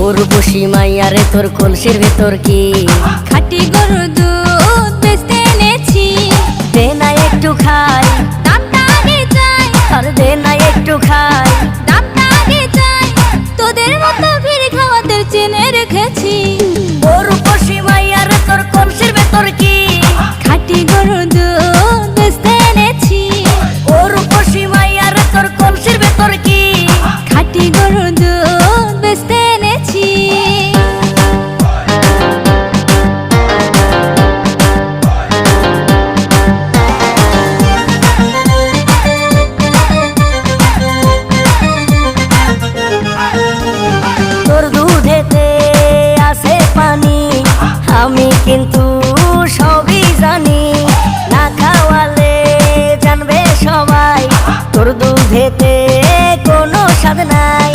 উর্বশী মাইয়ারে তোর কলসির ভেতর কি খাঁটি গরুর দুধ বেচতে এনেছি। দে না একটু খাই, দামটা আগে চাই, আর দে না একটু খাই। দামটা আগে চাই, তোদের মতো ভিড় খাওয়াদের চেনে রেখেছি। উর্বশী মাইয়ারে তোর কলসির ভেতর কি খাঁটি গরুর দুধ বেচতে এনেছি। উর্বশী মাইয়ারে তোর কলসির ভেতর কি খাঁটি গরুর দুধ বেচতে এনেছি। তোর দুধেতে আছে পানি, আমি কিন্তু সবই জানি। না খাওয়ালে জানবে সবাই তোর দুধেতে কোনো স্বাদ নাই।